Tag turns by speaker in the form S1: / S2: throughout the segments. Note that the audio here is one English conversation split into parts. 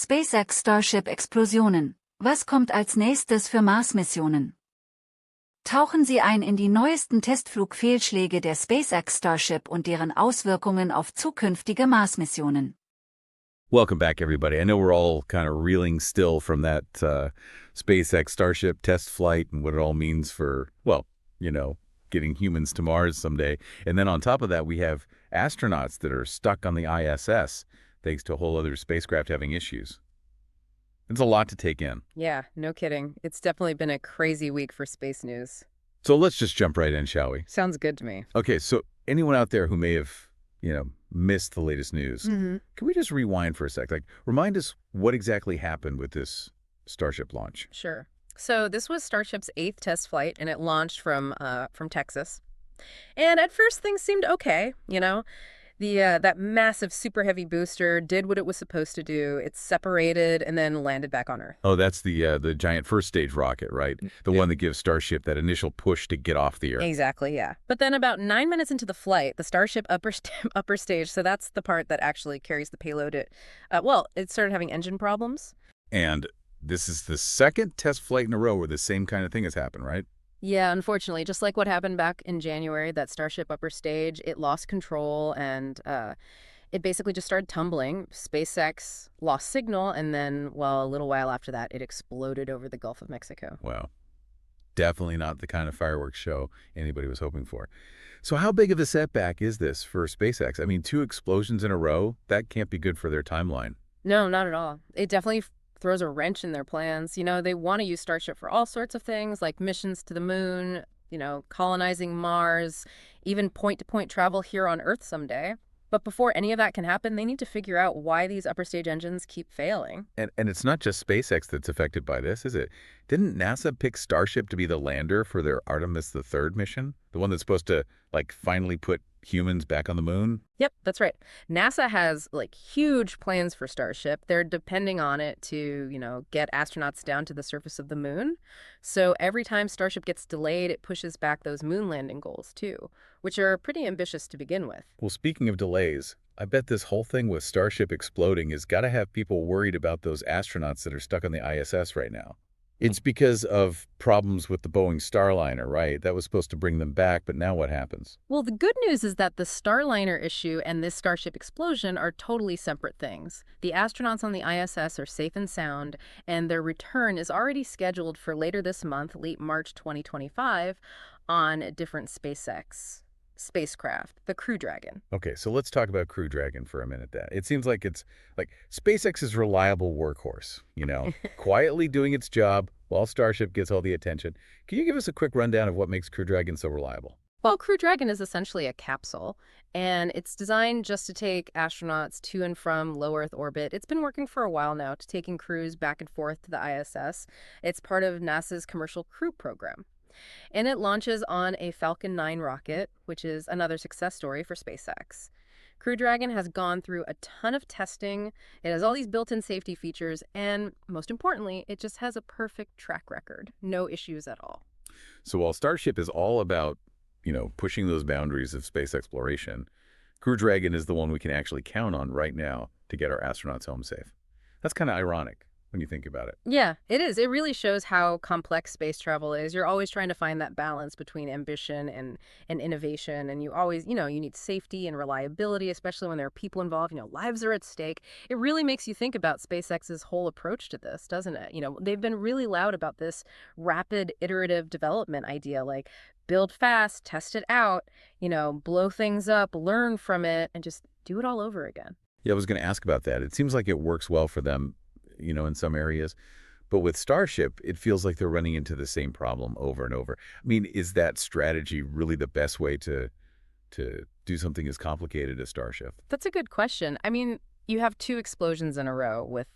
S1: SpaceX Starship Explosionen. Was kommt als nächstes für Mars-Missionen? Tauchen Sie ein in die neuesten Testflugfehlschläge der SpaceX Starship und deren Auswirkungen auf zukünftige Mars-Missionen.
S2: Welcome back, everybody. I know we're all kind of reeling still from that SpaceX Starship test flight and what it all means for, well, getting humans to Mars someday. And then on top of that, we have astronauts that are stuck on the ISS thanks to a whole other spacecraft having issues. It's a lot to take in.
S3: Yeah, no kidding. It's definitely been a crazy week for space news.
S2: So let's just jump right in, shall we?
S3: Sounds good to me.
S2: Okay, so anyone out there who may have, missed the latest news, can we just rewind for a sec? Remind us what exactly happened with this Starship launch.
S3: Sure. So this was Starship's 8th test flight, and it launched from Texas. And at first, things seemed okay, that massive super heavy booster did what it was supposed to do. It separated and then landed back on Earth.
S2: Oh, that's the giant first stage rocket, right? The one that gives Starship that initial push to get off the Earth.
S3: Exactly, yeah. But then about 9 minutes into the flight, the Starship upper stage, so that's the part that actually carries the payload, it started having engine problems.
S2: And this is the second test flight in a row where the same kind of thing has happened, right?
S3: Yeah, unfortunately, just like what happened back in January, that Starship upper stage, it lost control and it basically just started tumbling. SpaceX lost signal, and then, a little while after that, it exploded over the Gulf of Mexico.
S2: Wow. Definitely not the kind of fireworks show anybody was hoping for. So how big of a setback is this for SpaceX? I mean, 2 explosions in a row, that can't be good for their timeline.
S3: No, not at all. It definitely throws a wrench in their plans. They want to use Starship for all sorts of things, like missions to the moon, colonizing Mars, even point-to-point travel here on Earth someday. But before any of that can happen, they need to figure out why these upper stage engines keep failing.
S2: And it's not just SpaceX that's affected by this, is it? Didn't NASA pick Starship to be the lander for their Artemis III mission? The one that's supposed to, finally put humans back on the moon?
S3: Yep, that's right. NASA has, huge plans for Starship. They're depending on it to, get astronauts down to the surface of the moon. So every time Starship gets delayed, it pushes back those moon landing goals, too, which are pretty ambitious to begin with.
S2: Well, speaking of delays, I bet this whole thing with Starship exploding has got to have people worried about those astronauts that are stuck on the ISS right now. It's because of problems with the Boeing Starliner, right? That was supposed to bring them back, but now what happens?
S3: Well, the good news is that the Starliner issue and this Starship explosion are totally separate things. The astronauts on the ISS are safe and sound, and their return is already scheduled for later this month, late March 2025, on a different SpaceX spacecraft, the Crew Dragon.
S2: Okay, so let's talk about Crew Dragon for a minute then. It seems like it's SpaceX's reliable workhorse, quietly doing its job while Starship gets all the attention. Can you give us a quick rundown of what makes Crew Dragon so reliable?
S3: Well, Crew Dragon is essentially a capsule, and it's designed just to take astronauts to and from low Earth orbit. It's been working for a while now to taking crews back and forth to the ISS. It's part of NASA's Commercial Crew Program. And it launches on a Falcon 9 rocket, which is another success story for SpaceX. Crew Dragon has gone through a ton of testing. It has all these built-in safety features, and most importantly, it just has a perfect track record. No issues at all.
S2: So while Starship is all about, pushing those boundaries of space exploration, Crew Dragon is the one we can actually count on right now to get our astronauts home safe. That's kind of ironic when you think about it.
S3: Yeah, it is. It really shows how complex space travel is. You're always trying to find that balance between ambition and innovation. And you always, you need safety and reliability, especially when there are people involved. Lives are at stake. It really makes you think about SpaceX's whole approach to this, doesn't it? They've been really loud about this rapid iterative development idea, like build fast, test it out, blow things up, learn from it, and just do it all over again.
S2: Yeah, I was going to ask about that. It seems like it works well for them, in some areas. But with Starship, it feels like they're running into the same problem over and over. I mean, is that strategy really the best way to do something as complicated as Starship?
S3: That's a good question. I mean, you have 2 explosions in a row with,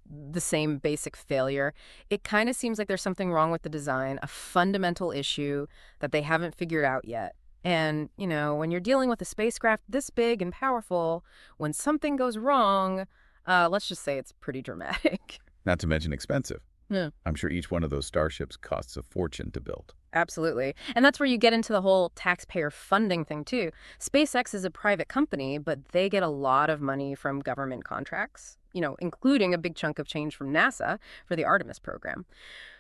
S3: the same basic failure. It kind of seems like there's something wrong with the design, a fundamental issue that they haven't figured out yet. And, when you're dealing with a spacecraft this big and powerful, when something goes wrong, let's just say it's pretty dramatic.
S2: Not to mention expensive.
S3: Yeah.
S2: I'm sure each one of those Starships costs a fortune to build.
S3: Absolutely. And that's where you get into the whole taxpayer funding thing, too. SpaceX is a private company, but they get a lot of money from government contracts. including a big chunk of change from NASA for the Artemis-Program.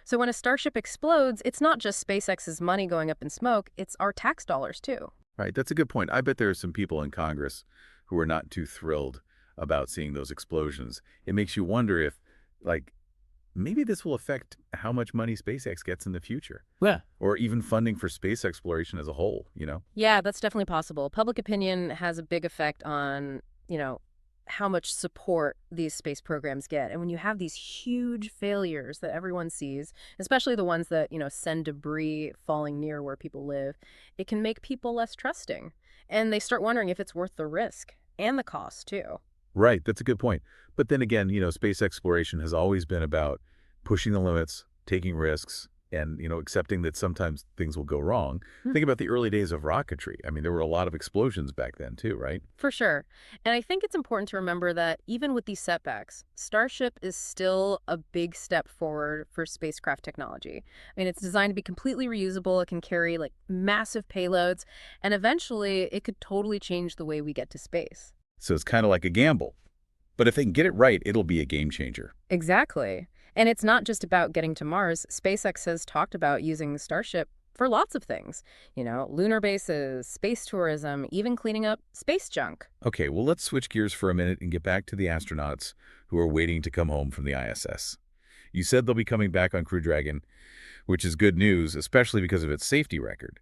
S3: So when a Starship explodes, it's not just SpaceX's money going up in smoke, it's our tax dollars too.
S2: Right, that's a good point. I bet there are some people in Congress who are not too thrilled about seeing those explosions. It makes you wonder if, like, maybe this will affect how much money SpaceX gets in the future.
S4: Yeah.
S2: Or even funding for space exploration as a whole, you know?
S3: Yeah, that's definitely possible. Public opinion has a big effect on, how much support these space programs get. And when you have these huge failures that everyone sees, especially the ones that, send debris falling near where people live, it can make people less trusting. And they start wondering if it's worth the risk and the cost, too.
S2: Right, that's a good point. But then again, space exploration has always been about pushing the limits, taking risks, and, accepting that sometimes things will go wrong. Think about the early days of rocketry. I mean, there were a lot of explosions back then too, right?
S3: For sure. And I think it's important to remember that even with these setbacks, Starship is still a big step forward for spacecraft technology. I mean, it's designed to be completely reusable. It can carry massive payloads, and eventually it could totally change the way we get to space.
S2: So it's kind of like a gamble. But if they can get it right, it'll be a game changer.
S3: Exactly. And it's not just about getting to Mars. SpaceX has talked about using Starship for lots of things. Lunar bases, space tourism, even cleaning up space junk.
S2: Okay, well, let's switch gears for a minute and get back to the astronauts who are waiting to come home from the ISS. You said they'll be coming back on Crew Dragon, which is good news, especially because of its safety record.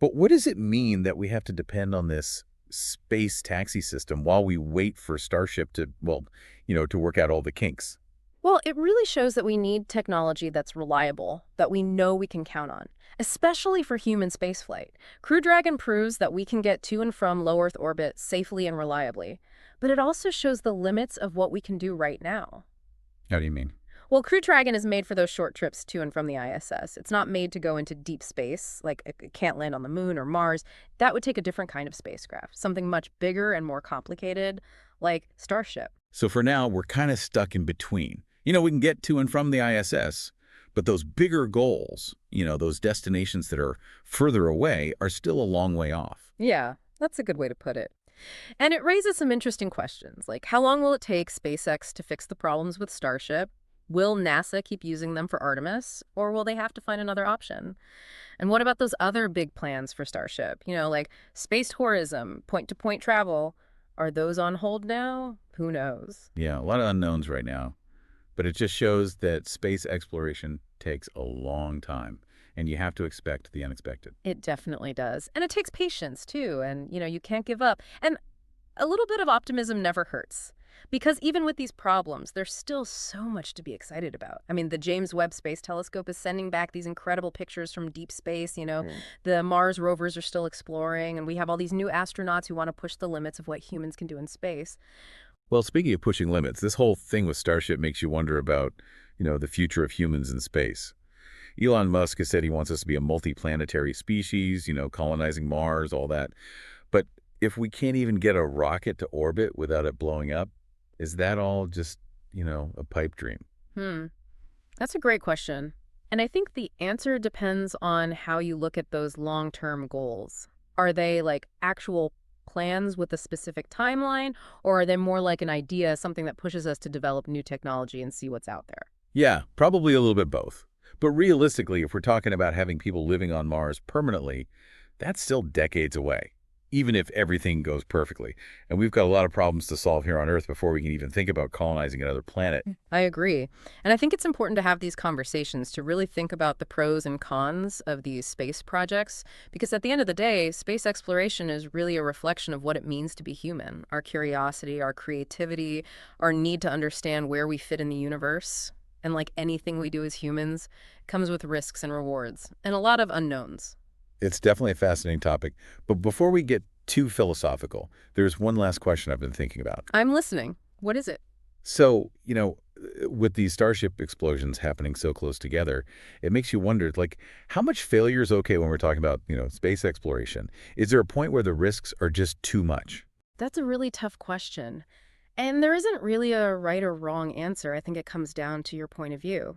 S2: But what does it mean that we have to depend on this space taxi system while we wait for Starship to, to work out all the kinks?
S3: Well, it really shows that we need technology that's reliable, that we know we can count on, especially for human spaceflight. Crew Dragon proves that we can get to and from low Earth orbit safely and reliably, but it also shows the limits of what we can do right now.
S2: How do you mean?
S3: Well, Crew Dragon is made for those short trips to and from the ISS. It's not made to go into deep space, like it can't land on the moon or Mars. That would take a different kind of spacecraft, something much bigger and more complicated, like Starship.
S2: So for now, we're kind of stuck in between. We can get to and from the ISS, but those bigger goals, those destinations that are further away are still a long way off.
S3: Yeah, that's a good way to put it. And it raises some interesting questions, like how long will it take SpaceX to fix the problems with Starship? Will NASA keep using them for Artemis, or will they have to find another option? And what about those other big plans for Starship? Like space tourism, point-to-point travel. Are those on hold now? Who knows?
S2: Yeah, a lot of unknowns right now. But it just shows that space exploration takes a long time, and you have to expect the unexpected.
S3: It definitely does. And it takes patience, too. And, you can't give up. And a little bit of optimism never hurts. Because even with these problems, there's still so much to be excited about. I mean, the James Webb Space Telescope is sending back these incredible pictures from deep space. The Mars rovers are still exploring, and we have all these new astronauts who want to push the limits of what humans can do in space.
S2: Well, speaking of pushing limits, this whole thing with Starship makes you wonder about, the future of humans in space. Elon Musk has said he wants us to be a multi-planetary species, colonizing Mars, all that. But if we can't even get a rocket to orbit without it blowing up, is that all just, a pipe dream?
S3: That's a great question. And I think the answer depends on how you look at those long-term goals. Are they actual plans with a specific timeline, or are they more like an idea, something that pushes us to develop new technology and see what's out there?
S2: Yeah, probably a little bit both. But realistically, if we're talking about having people living on Mars permanently, that's still decades away, even if everything goes perfectly. And we've got a lot of problems to solve here on Earth before we can even think about colonizing another planet.
S3: I agree. And I think it's important to have these conversations to really think about the pros and cons of these space projects, because at the end of the day, space exploration is really a reflection of what it means to be human, our curiosity, our creativity, our need to understand where we fit in the universe. And like anything we do as humans, comes with risks and rewards, and a lot of unknowns.
S2: It's definitely a fascinating topic. But before we get too philosophical, there's one last question I've been thinking about.
S3: I'm listening. What is it?
S2: So, with these Starship explosions happening so close together, it makes you wonder, how much failure is okay when we're talking about, space exploration? Is there a point where the risks are just too much?
S3: That's a really tough question. And there isn't really a right or wrong answer. I think it comes down to your point of view,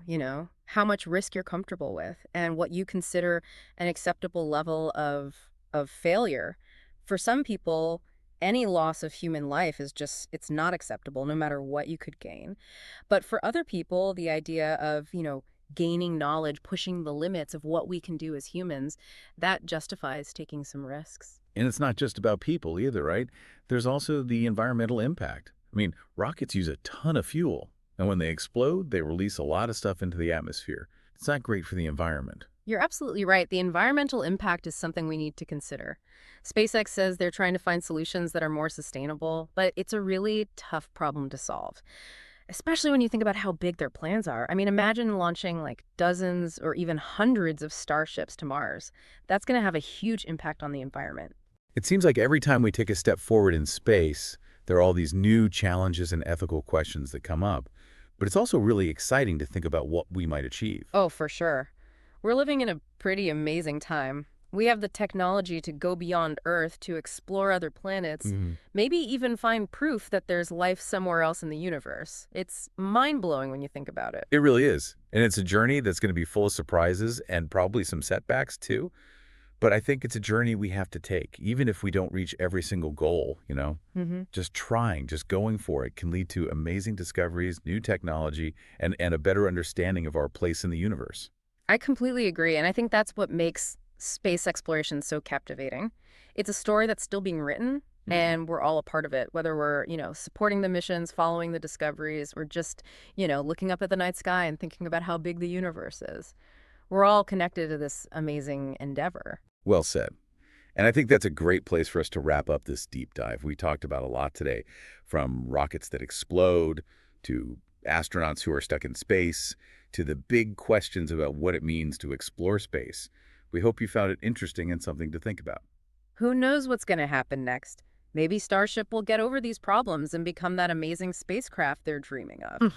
S3: how much risk you're comfortable with and what you consider an acceptable level of failure. For some people, Any loss of human life is just, it's not acceptable, no matter what you could gain. But for other people, the idea of, gaining knowledge, pushing the limits of what we can do as humans, that justifies taking some risks.
S2: And it's not just about people either, right? There's also the environmental impact. I mean, rockets use a ton of fuel, and when they explode, they release a lot of stuff into the atmosphere. It's not great for the environment.
S3: You're absolutely right. The environmental impact is something we need to consider. SpaceX says they're trying to find solutions that are more sustainable, but it's a really tough problem to solve, especially when you think about how big their plans are. I mean, imagine launching like dozens or even hundreds of starships to Mars. That's going to have a huge impact on the environment.
S2: It seems like every time we take a step forward in space, there are all these new challenges and ethical questions that come up. But it's also really exciting to think about what we might achieve.
S3: Oh, for sure. We're living in a pretty amazing time. We have the technology to go beyond Earth, to explore other planets, maybe even find proof that there's life somewhere else in the universe. It's mind-blowing when you think about it.
S2: It really is. And it's a journey that's going to be full of surprises and probably some setbacks too. But I think it's a journey we have to take, even if we don't reach every single goal, Just trying, just going for it can lead to amazing discoveries, new technology, and a better understanding of our place in the universe.
S3: I completely agree, and I think that's what makes space exploration so captivating. It's a story that's still being written, and we're all a part of it, whether we're, supporting the missions, following the discoveries, or just, looking up at the night sky and thinking about how big the universe is. We're all connected to this amazing endeavor.
S2: Well said. And I think that's a great place for us to wrap up this deep dive. We talked about a lot today, from rockets that explode, to astronauts who are stuck in space, to the big questions about what it means to explore space. We hope you found it interesting and something to think about.
S3: Who knows what's going to happen next? Maybe Starship will get over these problems and become that amazing spacecraft they're dreaming of.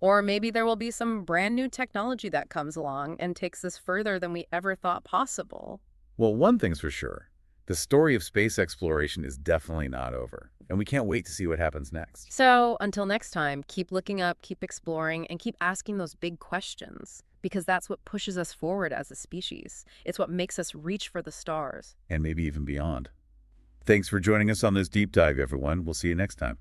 S3: Or maybe there will be some brand new technology that comes along and takes us further than we ever thought possible.
S2: Well, one thing's for sure. The story of space exploration is definitely not over, and we can't wait to see what happens next.
S3: So until next time, keep looking up, keep exploring, and keep asking those big questions, because that's what pushes us forward as a species. It's what makes us reach for the stars.
S2: And maybe even beyond. Thanks for joining us on this deep dive, everyone. We'll see you next time.